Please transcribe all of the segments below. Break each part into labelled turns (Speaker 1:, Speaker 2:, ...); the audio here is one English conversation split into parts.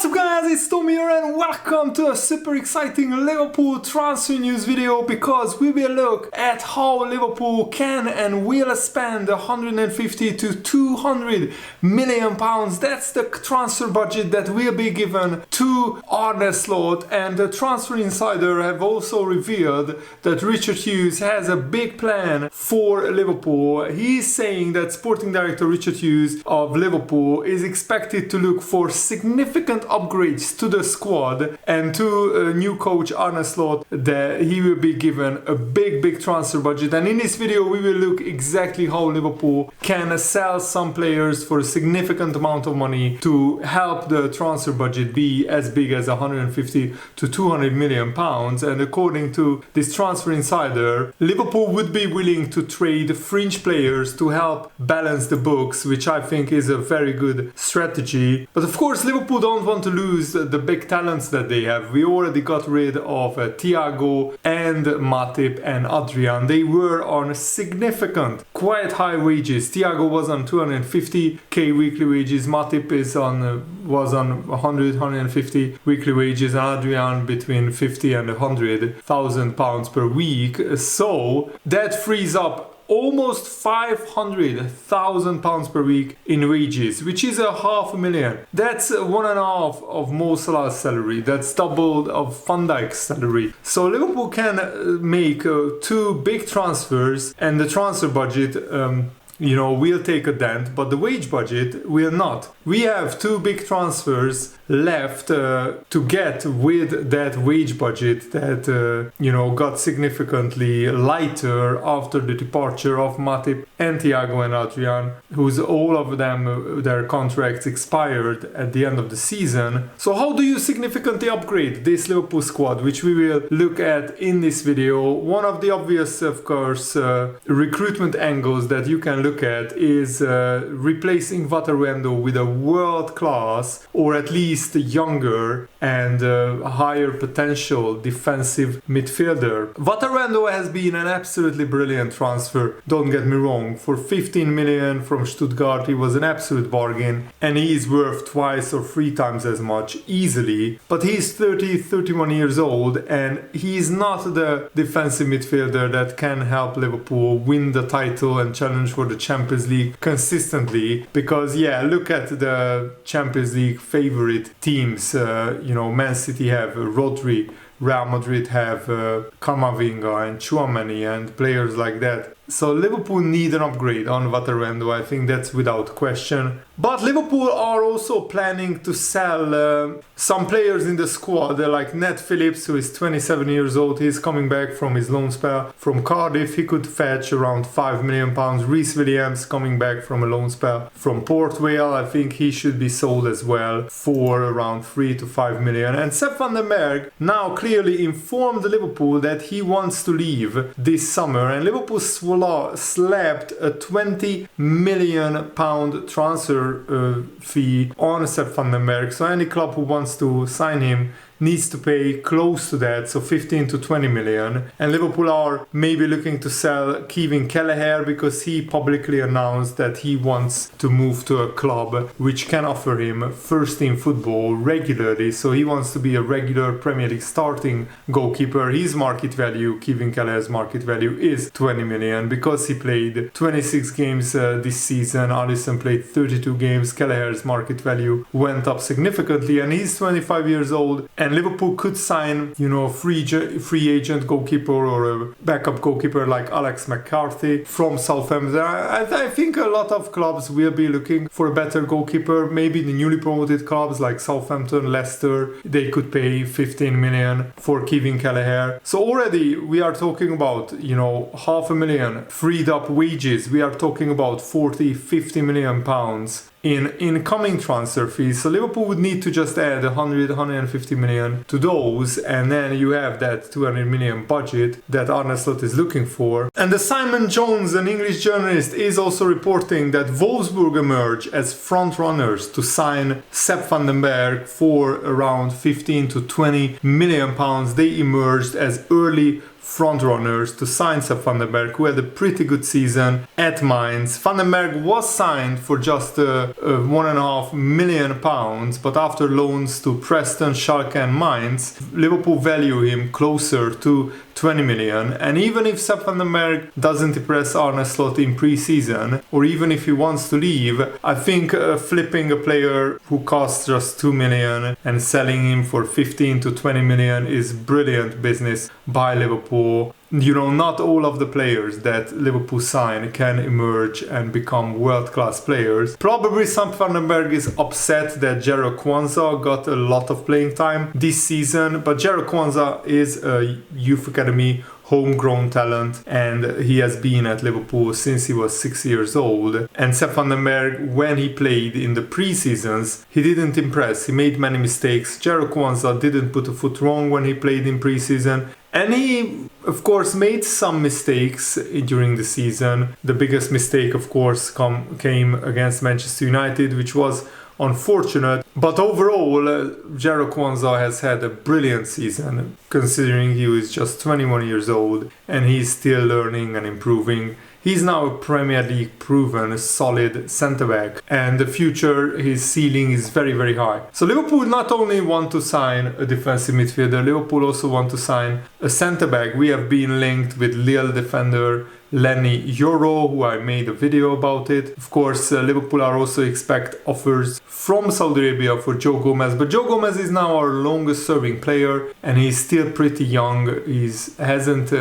Speaker 1: What's up guys, it's Tom here and welcome to a super exciting Liverpool transfer news video, because we will look at how Liverpool can and will spend 150 to 200 million pounds. That's the transfer budget that will be given to Arne, and the Transfer Insider have also revealed that Richard Hughes has a big plan for Liverpool. He's saying that Sporting Director Richard Hughes of Liverpool is expected to look for significant upgrades to the squad, and to new coach Arne that he will be given a big transfer budget. And in this video we will look exactly how Liverpool can sell some players for a significant amount of money to help the transfer budget be as big as 150 to 200 million pounds. And according to this Transfer Insider, Liverpool would be willing to trade fringe players to help balance the books, which I think is a very good strategy. But of course Liverpool don't want to lose the big talents that they have. We already got rid of Thiago and Matip and Adrian. They were on significant, quite high wages. Thiago was on 250k weekly wages, Matip was on 150 weekly wages, and Adrian between 50 and 100,000 pounds per week. So that frees up almost 500,000 pounds per week in wages, which is 500,000. That's 1.5 of Mo Salah's salary. That's double of Van Dijk's salary. So Liverpool can make two big transfers, and the transfer budget will take a dent, but the wage budget will not. We have two big transfers left to get with that wage budget that got significantly lighter after the departure of Matip and Thiago and Adrian, whose all of them their contracts expired at the end of the season. So how do you significantly upgrade this Liverpool squad, which we will look at in this video? One of the obvious, of course, recruitment angles that you can look at is replacing Vatarendo with a world-class, or at least younger and higher potential defensive midfielder. Vatarendo has been an absolutely brilliant transfer, don't get me wrong. For 15 million from Stuttgart he was an absolute bargain, and he is worth twice or three times as much easily. But he's 31 years old, and he is not the defensive midfielder that can help Liverpool win the title and challenge for the Champions League consistently. Because look at the Champions League favorite teams. Man City have Rodri, Real Madrid have Camavinga and Tchouaméni and players like that. So Liverpool need an upgrade on Vatarendo, I think that's without question. But Liverpool are also planning to sell some players in the squad, like Nat Phillips, who is 27 years old. He's coming back from his loan spell from Cardiff. He could fetch around 5 million pounds. Reece Williams coming back from a loan spell from Port Vale. I think he should be sold as well for around 3 to 5 million. And Sepp van den Berg now clearly informed Liverpool that he wants to leave this summer, and Liverpool slapped a 20 million pound transfer fee on Sepp van den Berg. So any club who wants to sign him needs to pay close to that, so 15 to 20 million. And Liverpool are maybe looking to sell Kevin Kelleher, because he publicly announced that he wants to move to a club which can offer him first team football regularly. So he wants to be a regular Premier League starting goalkeeper. His market value, Kevin Kelleher's market value, is 20 million because he played 26 games this season. Alisson played 32 games. Kelleher's market value went up significantly, and he's 25 years old. And Liverpool could sign, a free agent goalkeeper or a backup goalkeeper like Alex McCarthy from Southampton. I think a lot of clubs will be looking for a better goalkeeper. Maybe the newly promoted clubs like Southampton, Leicester, they could pay 15 million for Kevin Kelleher. So already we are talking about, 500,000 freed up wages. We are talking about 40-50 million pounds in incoming transfer fees. So Liverpool would need to just add 150 million to those, and then you have that 200 million budget that Arne Slot is looking for. And the Simon Jones, an English journalist, is also reporting that Wolfsburg emerge as front runners to sign Sepp van den Berg for around 15 to 20 million pounds. They emerged as early front runners to sign Sepp van den Berg, who had a pretty good season at Mainz. Van den Berg was signed for just £1.5 million, but after loans to Preston, Schalke and Mainz, Liverpool value him closer to 20 million. And even if Sepp van den Berg doesn't impress Arne Slot in pre-season, or even if he wants to leave, I think flipping a player who costs just 2 million and selling him for 15 to 20 million is brilliant business by Liverpool. You know, not all of the players that Liverpool sign can emerge and become world-class players. Probably Sepp van den Berg is upset that Jarrell Kwanzaa got a lot of playing time this season, but Jarrell Kwanzaa is a youth academy homegrown talent, and he has been at Liverpool since he was 6 years old. And Sepp van den Berg, when he played in the pre-seasons, he didn't impress. He made many mistakes. Jarrell Kwanzaa didn't put a foot wrong when he played in pre-season. And he, of course, made some mistakes during the season. The biggest mistake, of course, came against Manchester United, which was unfortunate. But overall, Jarrell Kwanzaa has had a brilliant season, considering he was just 21 years old and he's still learning and improving. He's now a Premier League proven solid centre-back, and the future, his ceiling is very, very high. So Liverpool not only want to sign a defensive midfielder, Liverpool also want to sign a centre-back. We have been linked with Lille defender Lenny Yoro, who I made a video about it. Of course, Liverpool are also expect offers from Saudi Arabia for Joe Gomez, but Joe Gomez is now our longest serving player and he's still pretty young. He hasn't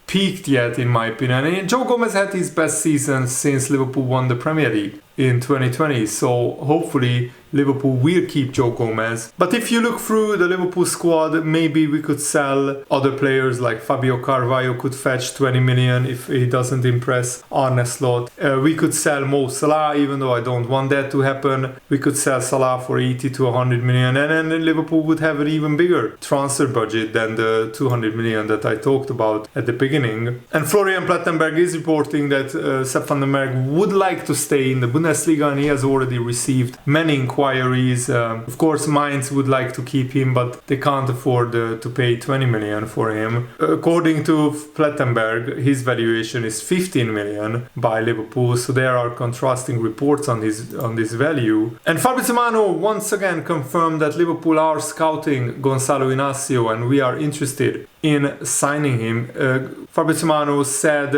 Speaker 1: peaked yet, in my opinion. And Joe Gomez had his best season since Liverpool won the Premier League in 2020, so hopefully Liverpool will keep Joe Gomez. But if you look through the Liverpool squad, maybe we could sell other players like Fabio Carvalho could fetch 20 million if he doesn't impress Arne Slot. We could sell Mo Salah, even though I don't want that to happen. We could sell Salah for 80 to 100 million, and then Liverpool would have an even bigger transfer budget than the 200 million that I talked about at the beginning. And Florian Plettenberg is reporting that Sepp van den Berg would like to stay in the Bundesliga, and he has already received many inquiries. Of course, Mainz would like to keep him, but they can't afford to pay 20 million for him. According to Plettenberg, his valuation is 15 million by Liverpool, so there are contrasting reports on this value. And Fabrizio Romano once again confirmed that Liverpool are scouting Gonzalo Inacio and we are interested in signing him. Fabrizio Romano said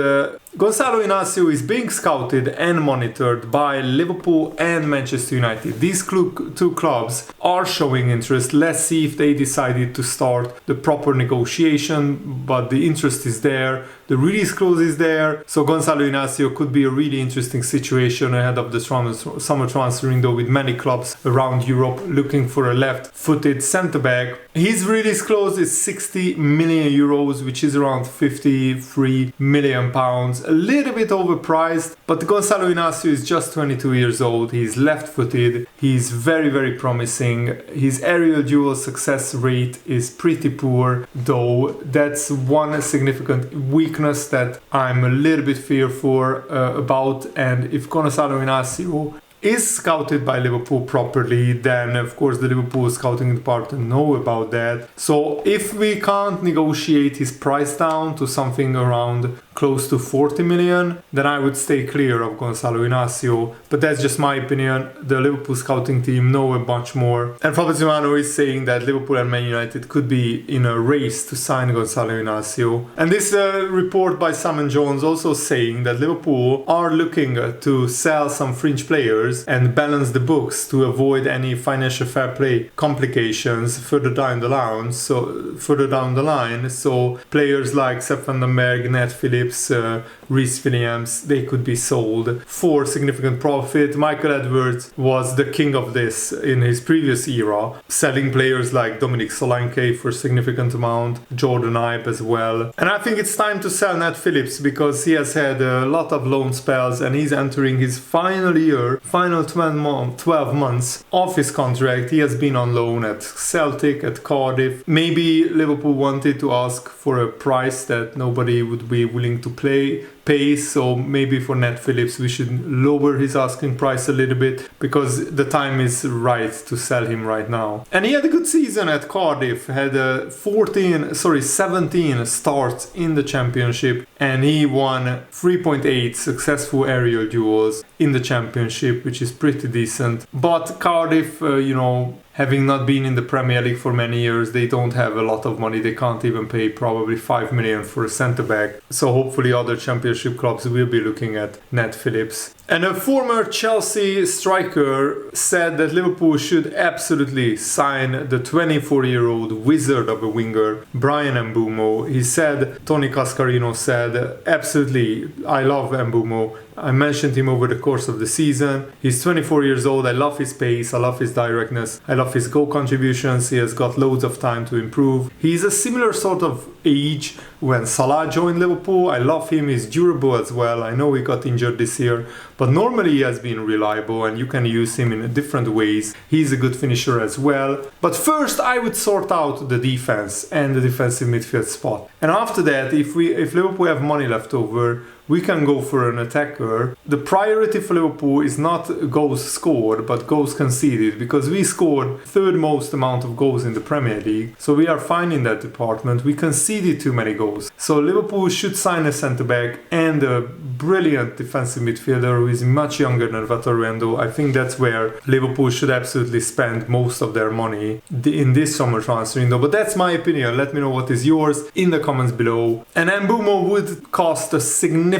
Speaker 1: Gonzalo Inacio is being scouted and monitored by Liverpool and Manchester United. These two clubs are showing interest. Let's see if they decided to start the proper negotiation, but the interest is there. The release clause is there. So Gonzalo Inacio could be a really interesting situation ahead of the summer transfer window, with many clubs around Europe looking for a left-footed centre-back. His release clause is 60 million euros, which is around 53 million pounds. A little bit overpriced, but Gonzalo Inacio is just 22 years old. He's left-footed. He's very, very promising. His aerial duel success rate is pretty poor, though. That's one significant weakness that I'm a little bit fearful about. And if Gonzalo Inacio is scouted by Liverpool properly, then of course the Liverpool scouting department know about that. So if we can't negotiate his price down to something around close to 40 million, then I would stay clear of Gonzalo Inacio. But that's just my opinion. The Liverpool scouting team know a bunch more. And Fabrizio Romano is saying that Liverpool and Man United could be in a race to sign Gonzalo Inacio. And this report by Simon Jones also saying that Liverpool are looking to sell some fringe players and balance the books to avoid any financial fair play complications further down the line. So players like Sepp van den Berg, Nat Phillips, Reece Williams, they could be sold for significant profit. Michael Edwards was the king of this in his previous era, selling players like Dominic Solanke for significant amount, Jordan Ibe as well. And I think it's time to sell Nat Phillips because he has had a lot of loan spells and he's entering his final 12 months of his contract. He has been on loan at Celtic, at Cardiff. Maybe Liverpool wanted to ask for a price that nobody would be willing willing to pay, so maybe for Nat Phillips we should lower his asking price a little bit, because the time is right to sell him right now. And he had a good season at Cardiff, had 17 starts in the championship, and he won 3.8 successful aerial duels in the championship, which is pretty decent. But Cardiff, having not been in the Premier League for many years, they don't have a lot of money. They can't even pay probably 5 million for a centre-back. So hopefully other championship clubs will be looking at Nat Phillips. And a former Chelsea striker said that Liverpool should absolutely sign the 24-year-old wizard of a winger, Bryan Mbeumo. He said, Tony Cascarino said, absolutely, I love Mbeumo. I mentioned him over the course of the season. He's 24 years old. I love his pace. I love his directness. I love his goal contributions. He has got loads of time to improve. He's a similar sort of age when Salah joined Liverpool. I love him. He's durable as well. I know he got injured this year, but normally he has been reliable and you can use him in different ways. He's a good finisher as well. But first I would sort out the defense and the defensive midfield spot. And after that, if Liverpool have money left over, we can go for an attacker. The priority for Liverpool is not goals scored, but goals conceded, because we scored third most amount of goals in the Premier League. So we are fine in that department. We conceded too many goals. So Liverpool should sign a centre-back and a brilliant defensive midfielder who is much younger than Vatorrendo. I think that's where Liverpool should absolutely spend most of their money in this summer transfer window. But that's my opinion. Let me know what is yours in the comments below. And Mbeumo would cost a significant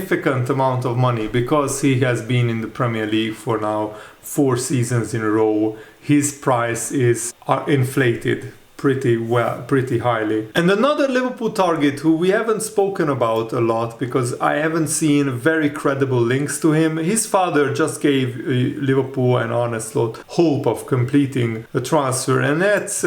Speaker 1: amount of money because he has been in the Premier League for now 4 seasons in a row. His price is inflated pretty highly. And another Liverpool target who we haven't spoken about a lot because I haven't seen very credible links to him. His father just gave Liverpool and Arne hope of completing a transfer, and that's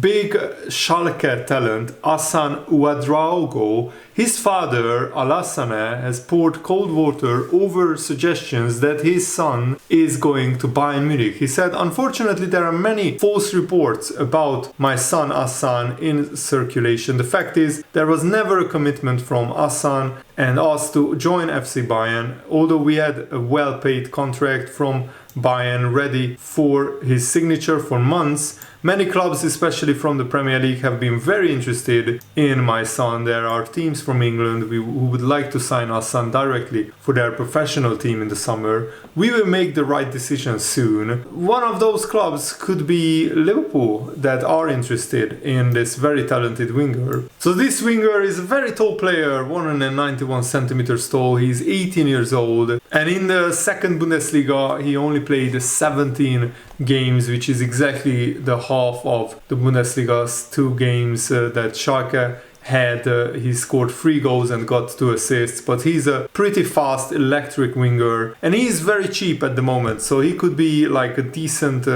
Speaker 1: big Schalke talent Hassan Ouedraogo. His father, Alassane, has poured cold water over suggestions that his son is going to Bayern Munich. He said, unfortunately, there are many false reports about my son Hassan in circulation. The fact is, there was never a commitment from Hassan and us to join FC Bayern, although we had a well-paid contract from Bayern ready for his signature for months. Many clubs, especially from the Premier League, have been very interested in my son. There are teams from England who would like to sign Hassan directly for their professional team in the summer. We will make the right decision soon. One of those clubs could be Liverpool, that are interested in this very talented winger. So this winger is a very tall player, 191 centimeters tall. He's 18 years old, and in the second Bundesliga he only played 17 games, which is exactly the half of the Bundesliga's 2 games that Schalke had. He scored 3 goals and got 2 assists, but he's a pretty fast electric winger and he's very cheap at the moment, so he could be like a decent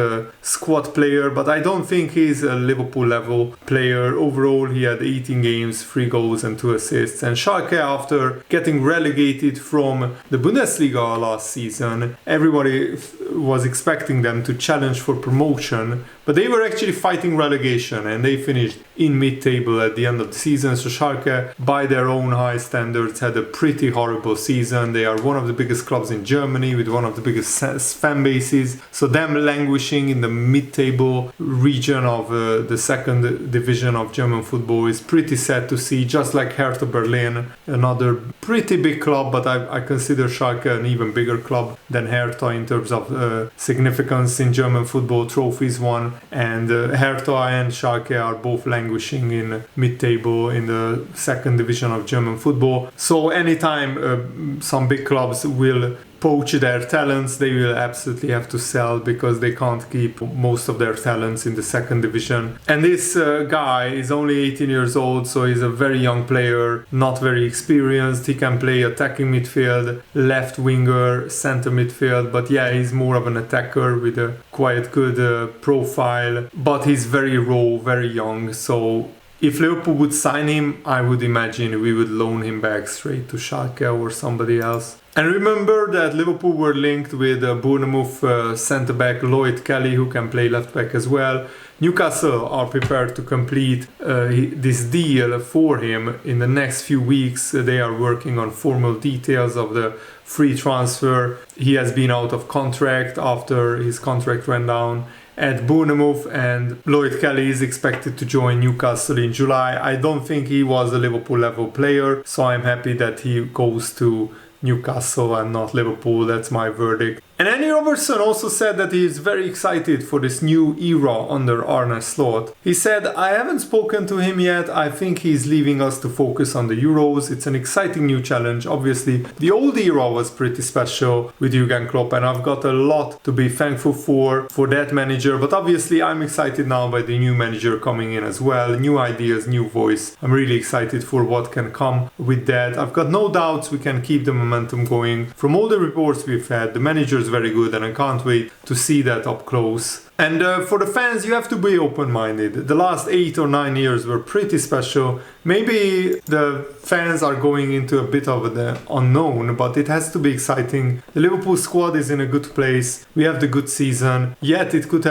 Speaker 1: squad player, but I don't think he's a Liverpool level player. Overall he had 18 games, 3 goals and 2 assists, and Schalke, after getting relegated from the Bundesliga last season, everybody was expecting them to challenge for promotion, but they were actually fighting relegation and they finished in mid-table at the end of the season. So Schalke, by their own high standards, had a pretty horrible season. They are one of the biggest clubs in Germany with one of the biggest fan bases. So them languishing in the mid-table region of the second division of German football is pretty sad to see. Just like Hertha Berlin, another pretty big club, but I consider Schalke an even bigger club than Hertha in terms of significance in German football, trophies won. And Hertha and Schalke are both languishing in mid-table in the second division of German football. So anytime some big clubs will poach their talents, they will absolutely have to sell because they can't keep most of their talents in the second division. And this guy is only 18 years old, so he's a very young player, not very experienced. He can play attacking midfield, left winger, center midfield, but yeah, he's more of an attacker with a quite good profile, but he's very raw, very young. So if Liverpool would sign him, I would imagine we would loan him back straight to Schalke or somebody else. And remember that Liverpool were linked with Bournemouth centre-back Lloyd Kelly, who can play left-back as well. Newcastle are prepared to complete this deal for him in the next few weeks. They are working on formal details of the free transfer. He has been out of contract after his contract went down at Bournemouth, and Lloyd Kelly is expected to join Newcastle in July. I don't think he was a Liverpool level player, so I'm happy that he goes to Newcastle and not Liverpool. That's my verdict. And Andy Robertson also said that he is very excited for this new era under Arne Slot. He said, "I haven't spoken to him yet. I think he's leaving us to focus on the Euros. It's an exciting new challenge. Obviously, the old era was pretty special with Jurgen Klopp, and I've got a lot to be thankful for that manager. But obviously, I'm excited now by the new manager coming in as well. New ideas, new voice. I'm really excited for what can come with that. I've got no doubts we can keep the momentum going. From all the reports we've had, the manager is very good, and I can't wait to see that up close." And for the fans, you have to be open-minded. The last 8 or 9 years were pretty special. Maybe the fans are going into a bit of the unknown, but it has to be exciting. The Liverpool squad is in a good place. We have the good season. It could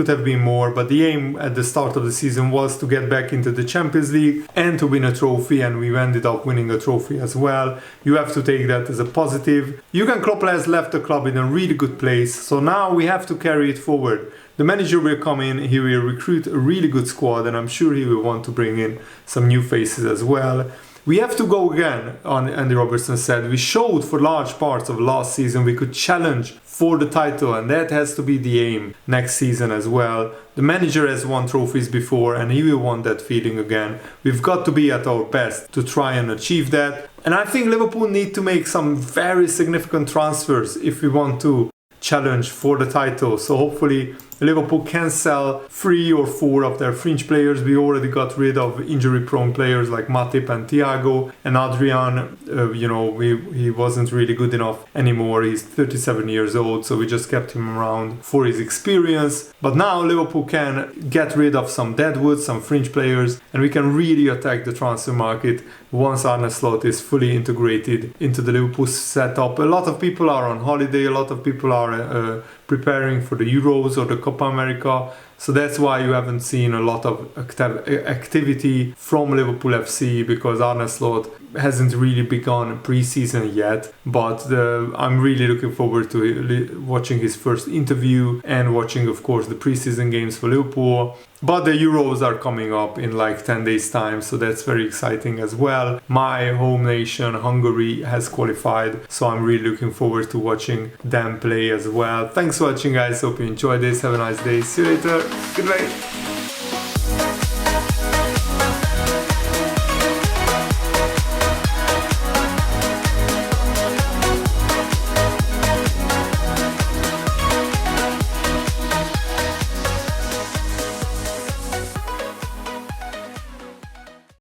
Speaker 1: have been more, but the aim at the start of the season was to get back into the Champions League and to win a trophy, and we ended up winning a trophy as well. You have to take that as a positive. Jurgen Klopp has left the club in a really good place, so now we have to carry it forward. The manager will come in, he will recruit a really good squad, and I'm sure he will want to bring in some new faces as well. We have to go again, Andy Robertson said. We showed for large parts of last season we could challenge for the title, and that has to be the aim next season as well. The manager has won trophies before, and he will want that feeling again. We've got to be at our best to try and achieve that. And I think Liverpool need to make some very significant transfers if we want to challenge for the title. So hopefully Liverpool can sell 3 or 4 of their fringe players. We already got rid of injury-prone players like Matip and Thiago, and Adrian, he wasn't really good enough anymore. He's 37 years old, so we just kept him around for his experience. But now Liverpool can get rid of some deadwood, some fringe players, and we can really attack the transfer market once Arne Slot is fully integrated into the Liverpool setup. A lot of people are on holiday, a lot of people are preparing for the Euros or the Copa America. So that's why you haven't seen a lot of activity from Liverpool FC, because Arne Slot hasn't really begun pre-season yet. But I'm really looking forward to watching his first interview and watching, of course, the pre-season games for Liverpool. But the Euros are coming up in like 10 days time, so that's very exciting as well. My home nation, Hungary, has qualified, so I'm really looking forward to watching them play as well. Thanks for watching, guys. Hope you enjoyed this. Have a nice day. See you later. Goodbye.